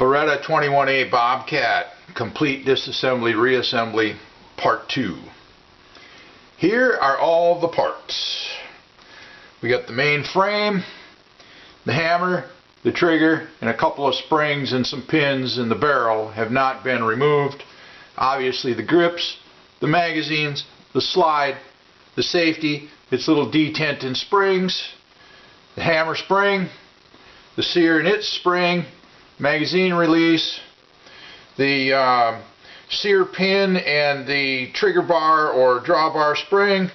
Beretta 21A Bobcat, complete disassembly, reassembly, part 2. Here are all the parts. We got the main frame, the hammer, the trigger, and a couple of springs and some pins in the barrel have not been removed. Obviously the grips, the magazines, the slide, the safety, its little detent and springs, the hammer spring, the Sear and its spring, magazine release, the Sear pin and the trigger bar or drawbar spring,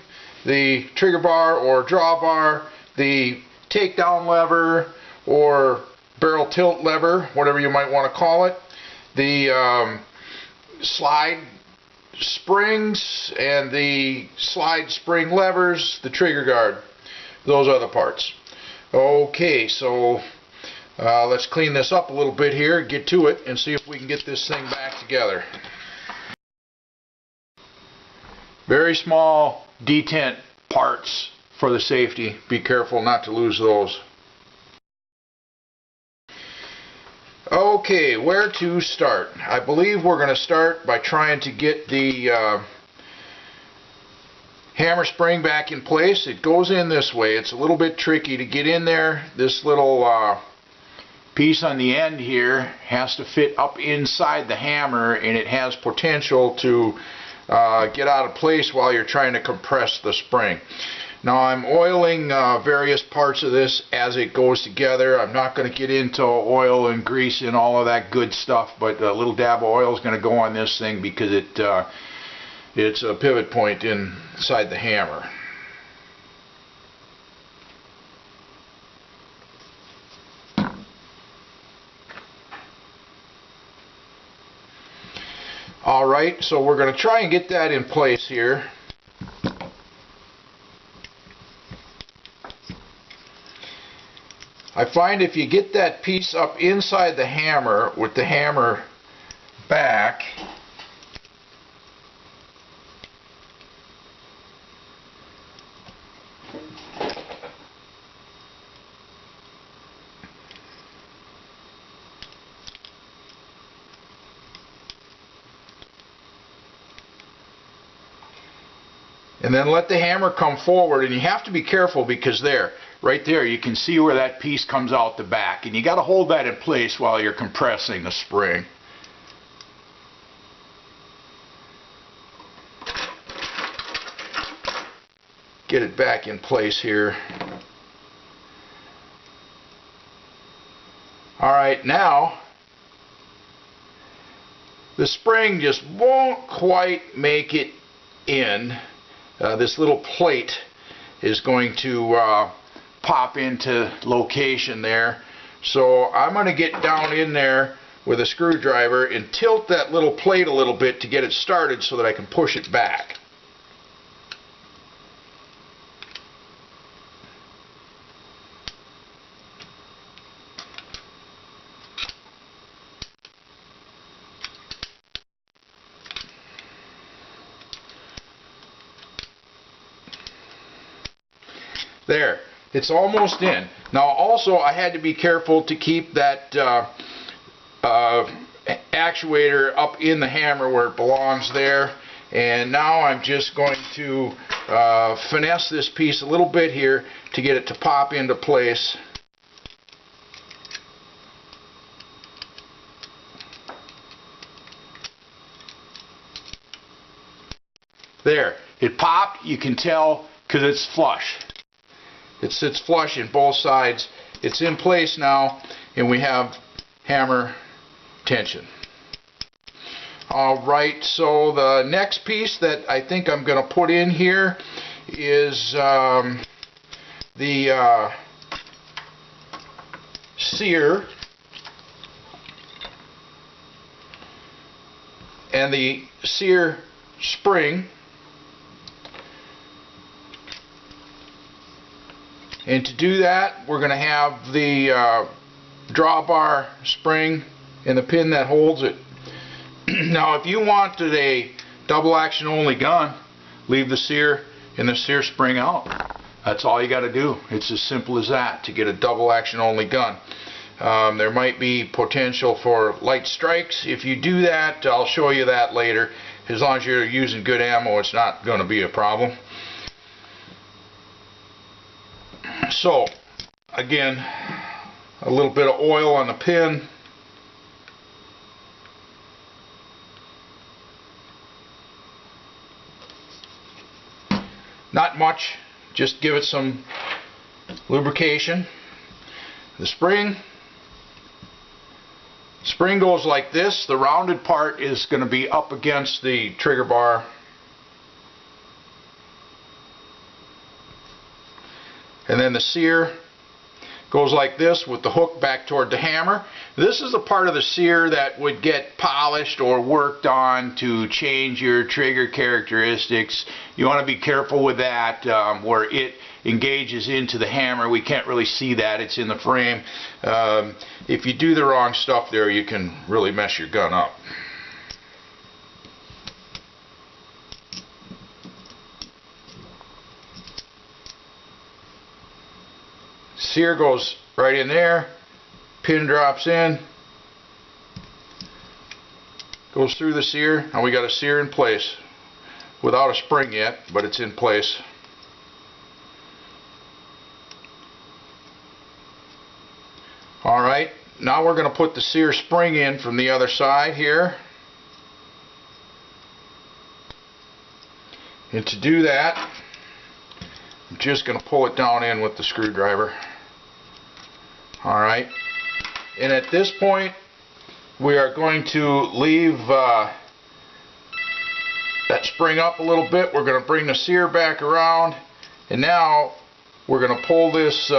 the trigger bar or drawbar, the takedown lever or barrel tilt lever, whatever you might want to call it, the slide springs and the slide spring levers, the trigger guard. Those are the parts. Okay, so let's clean this up a little bit here, get to it, and see if we can get this thing back together. Very small detent parts for the safety. Be careful not to lose those. Okay, where to start? I believe we're going to start by trying to get the hammer spring back in place. It goes in this way. It's a little bit tricky to get in there. This little piece on the end here has to fit up inside the hammer, and it has potential to get out of place while you're trying to compress the spring. Now I'm oiling various parts of this as it goes together. I'm not going to get into oil and grease and all of that good stuff, but a little dab of oil is going to go on this thing because it's a pivot point inside the hammer. Alright, so we're going to try and get that in place here. I find if you get that piece up inside the hammer with the hammer back, and then let the hammer come forward, and you have to be careful because right there you can see where that piece comes out the back, and you got to hold that in place while you're compressing the spring. Get it back in place here. Alright, now the spring just won't quite make it in. This little plate is going to pop into location there. So I'm going to get down in there with a screwdriver and tilt that little plate a little bit to get it started so that I can push it back. There, it's almost in. Now also I had to be careful to keep that actuator up in the hammer where it belongs there. And now I'm just going to finesse this piece a little bit here to get it to pop into place. There, it popped. You can tell because it's flush. It sits flush in both sides. It's in place now, and we have hammer tension. Alright, so the next piece that I think I'm going to put in here is the Sear and the Sear Spring. And to do that, we're going to have the drawbar spring and the pin that holds it. Now, if you wanted a double action only gun, leave the Sear and the Sear spring out. That's all you got to do. It's as simple as that to get a double action only gun. There might be potential for light strikes. If you do that, I'll show you that later. As long as you're using good ammo, it's not going to be a problem. So, again, a little bit of oil on the pin. Not much, just give it some lubrication. The spring goes like this. The rounded part is going to be up against the trigger bar. And then the sear goes like this with the hook back toward the hammer. This is the part of the sear that would get polished or worked on to change your trigger characteristics. You want to be careful with that, where it engages into the hammer. We can't really see that, it's in the frame. If you do the wrong stuff there, you can really mess your gun up. Sear goes right in there, pin drops in, goes through the sear, and we got a sear in place without a spring yet, but it's in place. Alright, now we're going to put the sear spring in from the other side here. And to do that, I'm just going to pull it down in with the screwdriver. Alright, and at this point we are going to leave that spring up a little bit. We're going to bring the sear back around, and now we're going to pull this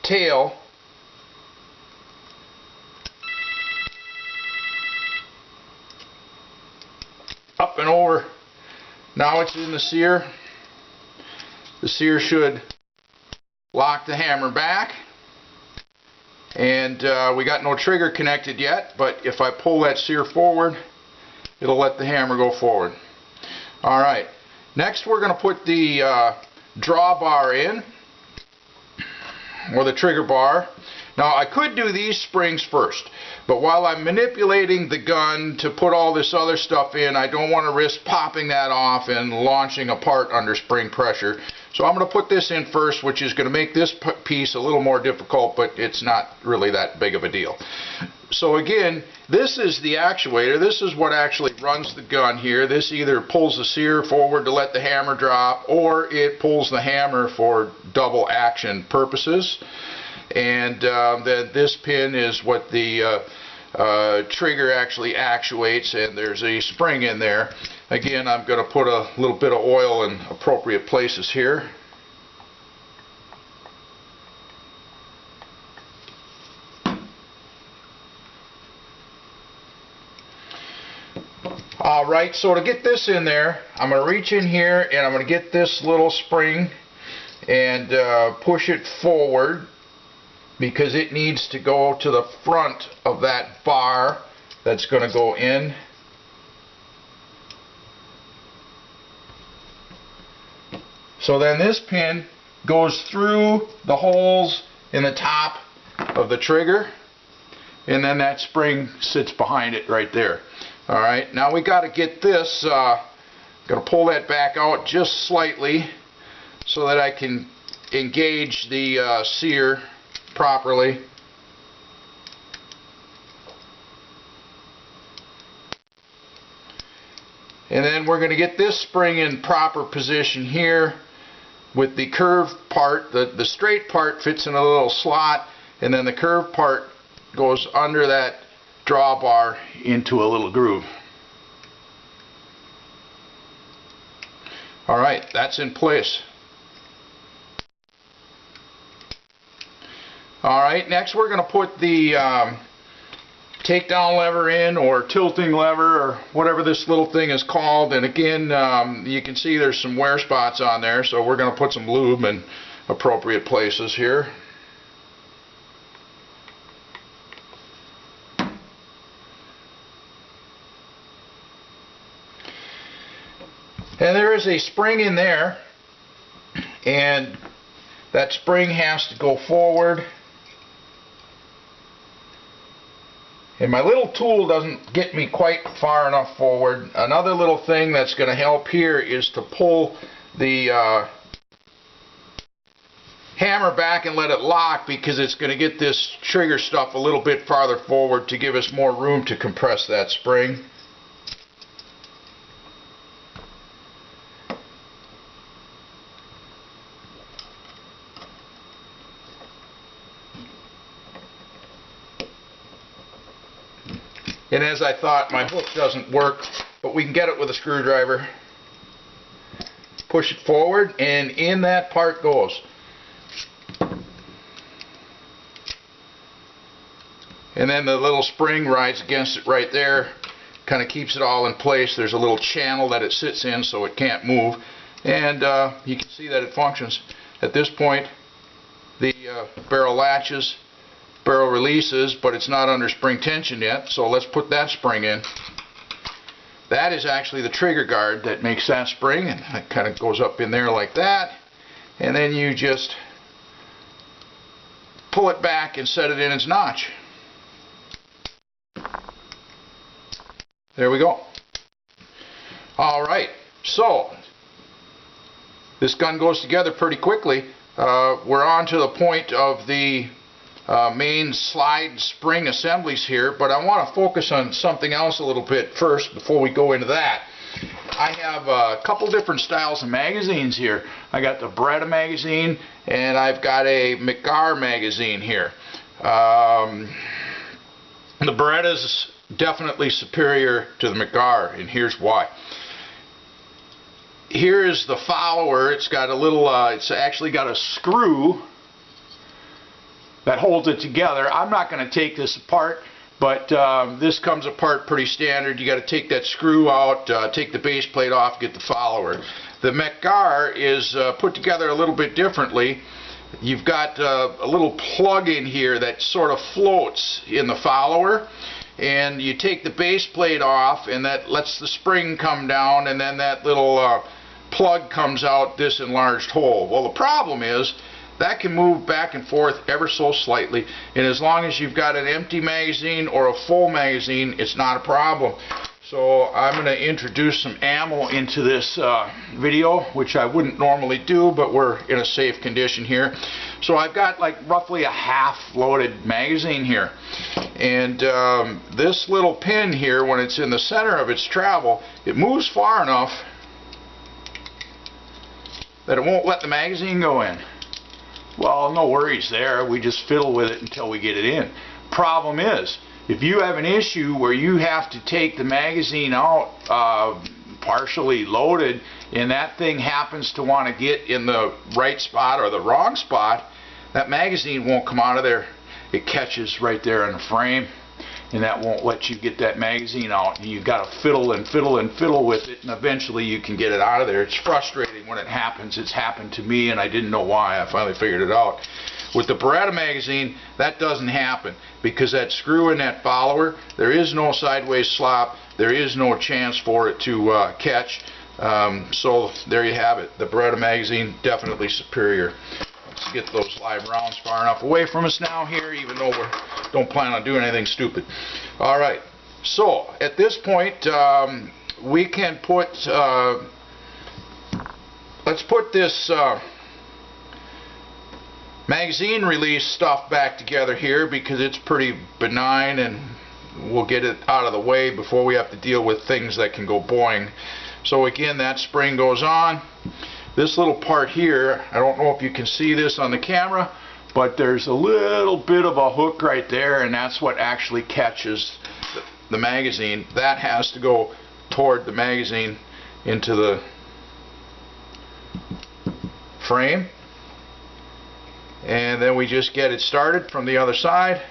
tail up and over. Now it's in the sear. The sear should lock the hammer back, and we got no trigger connected yet, but if I pull that sear forward, it'll let the hammer go forward. Alright, next we're going to put the drawbar in, or the trigger bar. Now I could do these springs first, but while I'm manipulating the gun to put all this other stuff in, I don't want to risk popping that off and launching apart under spring pressure. So I'm going to put this in first, which is going to make this piece a little more difficult, but it's not really that big of a deal. So again, this is the actuator. This is what actually runs the gun here. This either pulls the sear forward to let the hammer drop, or it pulls the hammer for double action purposes. And then this pin is what the trigger actually actuates, and there's a spring in there. Again, I'm going to put a little bit of oil in appropriate places here. Alright, so to get this in there, I'm going to reach in here and I'm going to get this little spring and push it forward, because it needs to go to the front of that bar that's going to go in. So then this pin goes through the holes in the top of the trigger, and then that spring sits behind it right there. Alright, now we got to get this, going to pull that back out just slightly so that I can engage the sear properly. And then we're going to get this spring in proper position here with the curved part. The straight part fits in a little slot, and then the curved part goes under that drawbar into a little groove. Alright, that's in place. Alright, next we're going to put the takedown lever in, or tilting lever, or whatever this little thing is called. And again, you can see there's some wear spots on there, so we're going to put some lube in appropriate places here. And there is a spring in there, and that spring has to go forward And my little tool doesn't get me quite far enough forward. Another little thing that's going to help here is to pull the hammer back and let it lock, because it's going to get this trigger stuff a little bit farther forward to give us more room to compress that spring. And as I thought, my hook doesn't work, but we can get it with a screwdriver. Push it forward, and in that part goes. And then the little spring rides against it right there, kind of keeps it all in place. There's a little channel that it sits in so it can't move, and you can see that it functions. At this point, the barrel latches, barrel releases, but it's not under spring tension yet, so let's put that spring in. That is actually the trigger guard that makes that spring, and it kind of goes up in there like that, and then you just pull it back and set it in its notch. There we go. Alright, so this gun goes together pretty quickly. We're on to the point of the main slide spring assemblies here, but I want to focus on something else a little bit first before we go into that. I have a couple different styles of magazines here. I got the Beretta magazine, and I've got a McGar magazine here. The Beretta's definitely superior to the McGar, and here's why. Here is the follower. It's got a little, it's actually got a screw that holds it together. I'm not going to take this apart, but this comes apart pretty standard. You got to take that screw out, take the base plate off, get the follower. The McGar is put together a little bit differently. You've got a little plug in here that sort of floats in the follower, and you take the base plate off, and that lets the spring come down, and then that little plug comes out this enlarged hole. Well, the problem is that can move back and forth ever so slightly, and as long as you've got an empty magazine or a full magazine, it's not a problem. So I'm going to introduce some ammo into this video, which I wouldn't normally do, but we're in a safe condition here. So I've got like roughly a half loaded magazine here, and this little pin here, when it's in the center of its travel, it moves far enough that it won't let the magazine go in. Well, no worries there. We just fiddle with it until we get it in. Problem is, if you have an issue where you have to take the magazine out partially loaded, and that thing happens to want to get in the right spot or the wrong spot, that magazine won't come out of there. It catches right there in the frame, and that won't let you get that magazine out. You've got to fiddle and fiddle and fiddle with it, and eventually you can get it out of there. It's frustrating when it happens. It's happened to me, and I didn't know why. I finally figured it out. With the Beretta magazine, that doesn't happen, because that screw in that follower, there is no sideways slop. There is no chance for it to catch. So there you have it. The Beretta magazine, definitely superior. Let's get those live rounds far enough away from us now here, even though we don't plan on doing anything stupid. Alright, so at this point we can put, let's put this magazine release stuff back together here, because it's pretty benign, and we'll get it out of the way before we have to deal with things that can go boing. So again, that spring goes on. This little part here, I don't know if you can see this on the camera, but there's a little bit of a hook right there, and that's what actually catches the magazine. That has to go toward the magazine into the frame, and then we just get it started from the other side.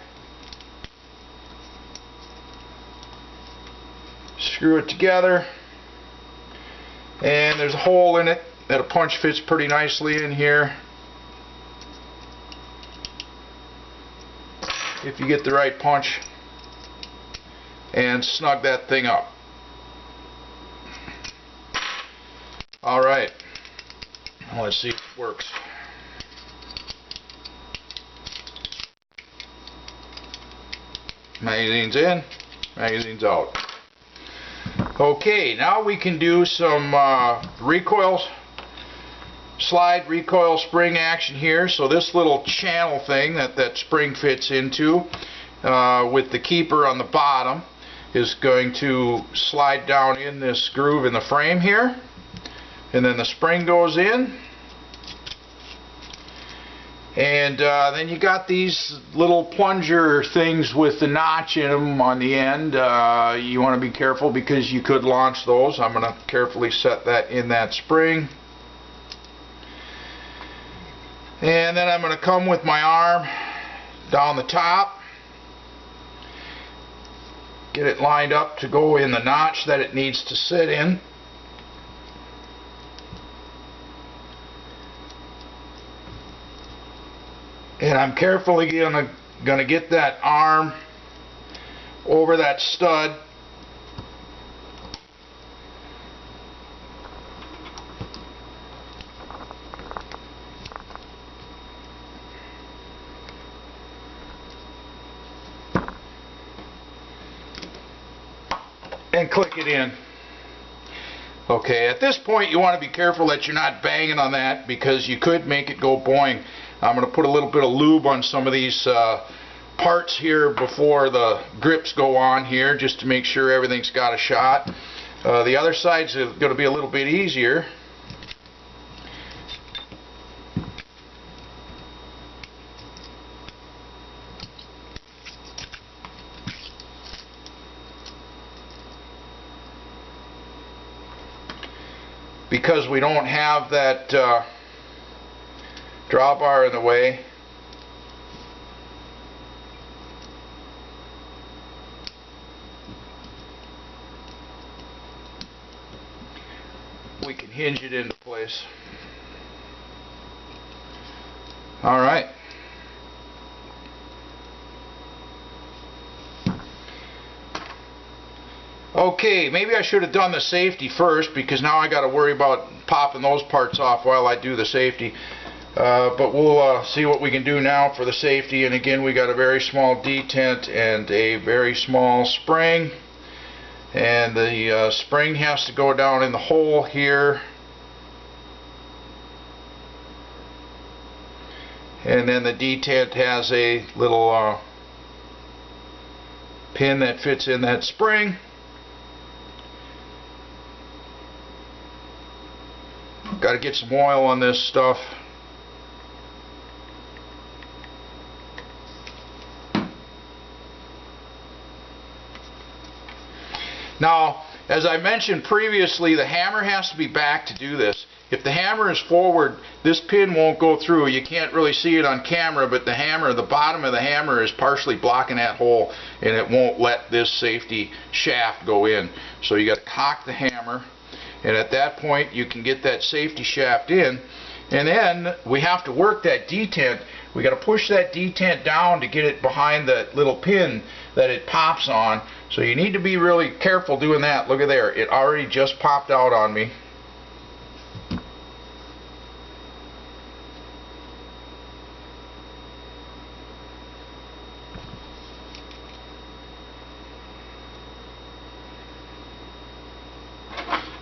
Screw it together, and there's a hole in it that a punch fits pretty nicely in here if you get the right punch, and snug that thing up. Alright, let's see if it works. Magazine's in, magazine's out. Okay, now we can do some slide recoil spring action here. So this little channel thing that spring fits into with the keeper on the bottom is going to slide down in this groove in the frame here, and then the spring goes in. And then you got these little plunger things with the notch in them on the end. You want to be careful because you could launch those. I'm going to carefully set that in that spring. And then I'm going to come with my arm down the top, get it lined up to go in the notch that it needs to sit in. And I'm carefully gonna get that arm over that stud. And click it in. Okay, at this point you want to be careful that you're not banging on that because you could make it go boing. I'm going to put a little bit of lube on some of these parts here before the grips go on here, just to make sure everything's got a shot. The other side's going to be a little bit easier. Because we don't have that drawbar in the way. We can hinge it into place. All right. Okay, maybe I should have done the safety first, because now I got to worry about popping those parts off while I do the safety. But we'll see what we can do now for the safety. And again, we got a very small detent and a very small spring. And the spring has to go down in the hole here. And then the detent has a little pin that fits in that spring. Got to get some oil on this stuff. Now, as I mentioned previously, the hammer has to be back to do this. If the hammer is forward, this pin won't go through. You can't really see it on camera, but the hammer, the bottom of the hammer is partially blocking that hole, and it won't let this safety shaft go in. So you got to cock the hammer, and at that point you can get that safety shaft in. And then we have to work that detent. We got to push that detent down to get it behind that little pin that it pops on. So you need to be really careful doing that. Look at there, it already just popped out on me.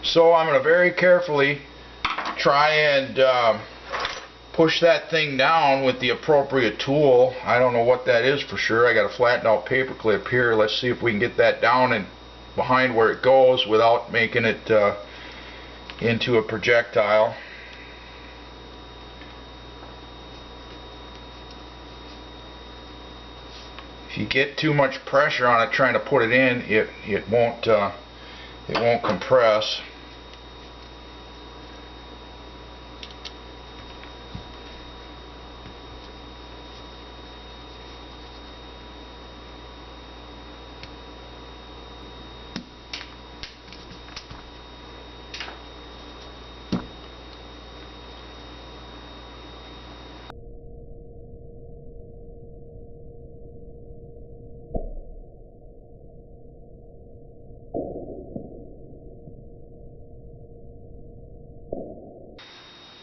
So I'm going to very carefully try and push that thing down with the appropriate tool. I don't know what that is for sure. I got a flattened out paper clip here. Let's see if we can get that down and behind where it goes without making it into a projectile. If you get too much pressure on it trying to put it in, it won't compress.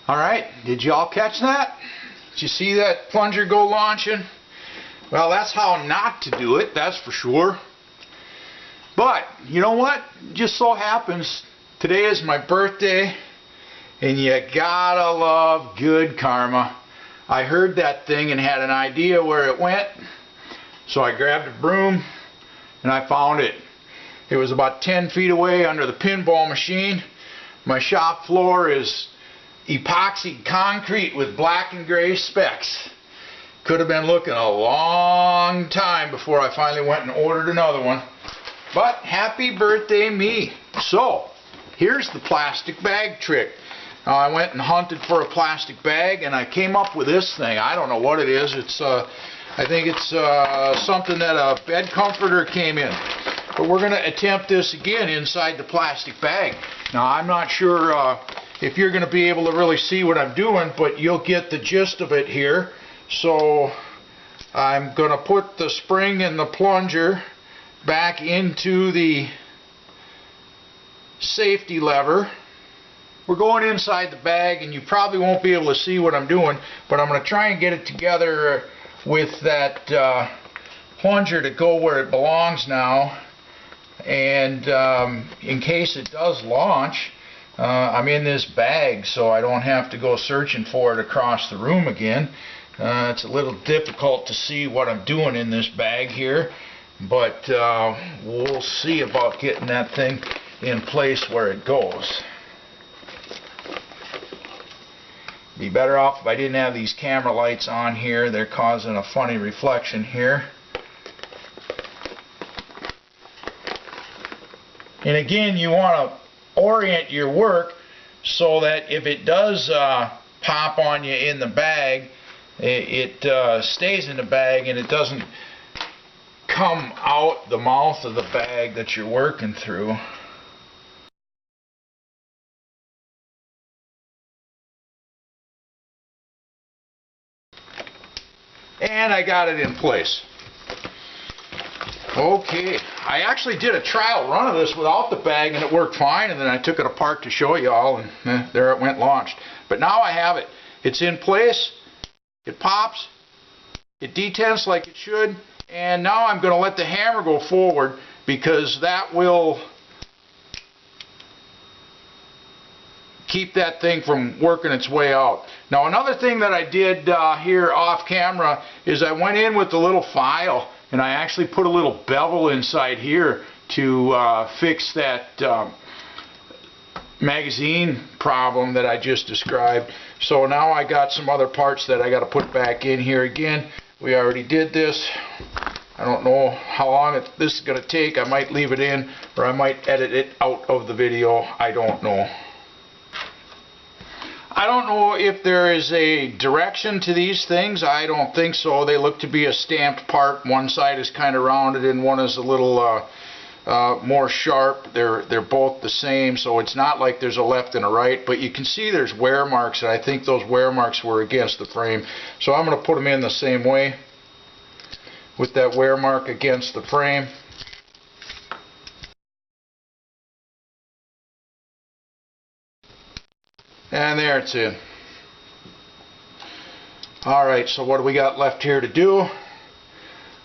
Alright, did y'all catch that? Did you see that plunger go launching? Well, that's how not to do it, that's for sure. But, you know what? Just so happens, today is my birthday, and you gotta love good karma. I heard that thing and had an idea where it went, so I grabbed a broom and I found it. It was about 10 feet away under the pinball machine. My shop floor is epoxy concrete with black and gray specks. Could have been looking a long time before I finally went and ordered another one. But happy birthday me. So, here's the plastic bag trick. Now, I went and hunted for a plastic bag and I came up with this thing. I don't know what it is. I think it's something that a bed comforter came in. But we're going to attempt this again inside the plastic bag. Now, I'm not sure if you're going to be able to really see what I'm doing, but you'll get the gist of it here. So, I'm going to put the spring and the plunger back into the safety lever. We're going inside the bag, and you probably won't be able to see what I'm doing, but I'm going to try and get it together with that plunger to go where it belongs now. And in case it does launch, I'm in this bag, so I don't have to go searching for it across the room again. It's a little difficult to see what I'm doing in this bag here, but we'll see about getting that thing in place where it goes. Be better off if I didn't have these camera lights on here. They're causing a funny reflection here. And again, you want to orient your work so that if it does pop on you in the bag, it stays in the bag and it doesn't come out the mouth of the bag that you're working through. And I got it in place. Okay, I actually did a trial run of this without the bag and it worked fine, and then I took it apart to show you all, and there it went launched. But now I have it. It's in place, it pops, it detents like it should, and now I'm going to let the hammer go forward because that will keep that thing from working its way out. Now, another thing that I did here off camera is I went in with the little file and I actually put a little bevel inside here to fix that magazine problem that I just described. So now I got some other parts that I got to put back in here again. We already did this. I don't know how long this is going to take. I might leave it in or I might edit it out of the video. I don't know. I don't know if there is a direction to these things. I don't think so. They look to be a stamped part. One side is kind of rounded and one is a little more sharp. They're both the same, so it's not like there's a left and a right, but you can see there's wear marks, and I think those wear marks were against the frame. So I'm going to put them in the same way with that wear mark against the frame. And there it's in. Alright, so what do we got left here to do?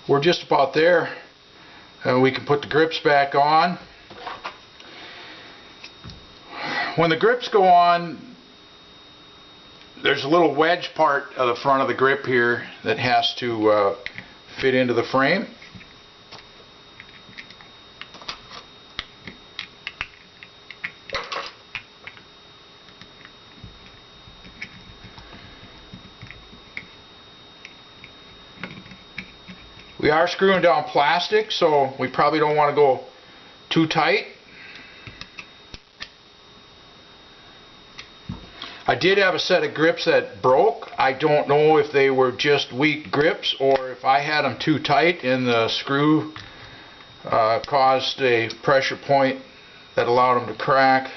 We're just about there. We can put the grips back on. When the grips go on, there's a little wedge part of the front of the grip here that has to fit into the frame. We are screwing down plastic, so we probably don't want to go too tight. I did have a set of grips that broke. I don't know if they were just weak grips or if I had them too tight and the screw caused a pressure point that allowed them to crack.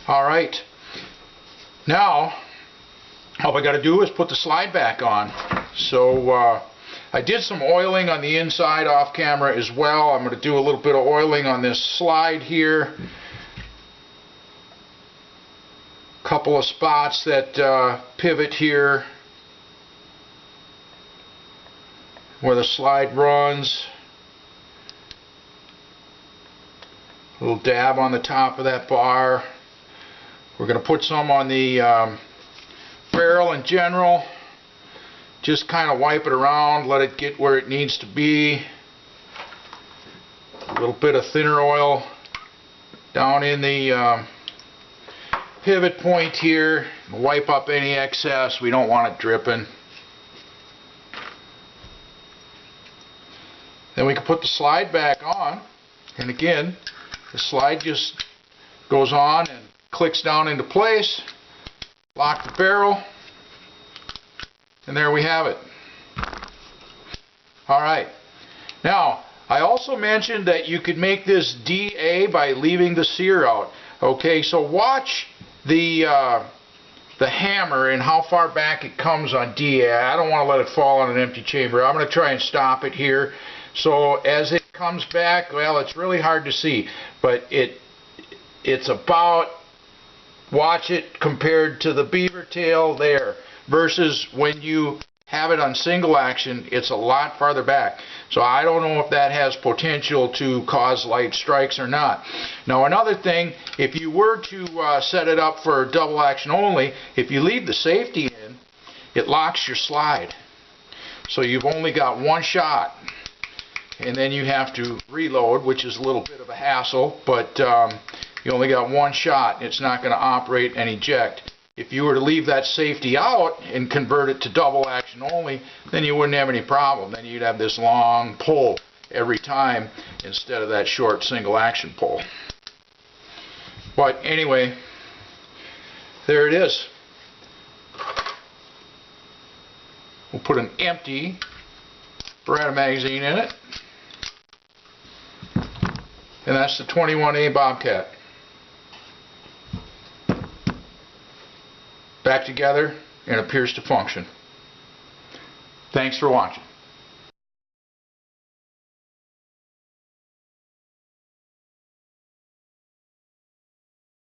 Alright, now all I got to do is put the slide back on. So I did some oiling on the inside off camera as well. I'm going to do a little bit of oiling on this slide here. Couple of spots that pivot here where the slide runs. A little dab on the top of that bar. We're going to put some on the barrel in general. Just kind of wipe it around, let it get where it needs to be. A little bit of thinner oil down in the pivot point here. Wipe up any excess. We don't want it dripping. Then we can put the slide back on, and again the slide just goes on and clicks down into place. Lock the barrel, and there we have it. Alright, now I also mentioned that you could make this DA by leaving the sear out. Okay, so watch the hammer and how far back it comes on DA. I don't want to let it fall on an empty chamber. I'm going to try and stop it here. So as it comes back, well, it's really hard to see, but it's about, watch it compared to the beaver tail there, versus when you have it on single action, it's a lot farther back. So I don't know if that has potential to cause light strikes or not. Now another thing, if you were to set it up for double action only, if you leave the safety in, it locks your slide. So you've only got one shot. And then you have to reload, which is a little bit of a hassle, but you only got one shot. It's not going to operate and eject. If you were to leave that safety out and convert it to double action only, then you wouldn't have any problem. Then you'd have this long pull every time instead of that short single action pull. But anyway, there it is. We'll put an empty Beretta magazine in it. And that's the 21A Bobcat. Back together and appears to function. Thanks for watching.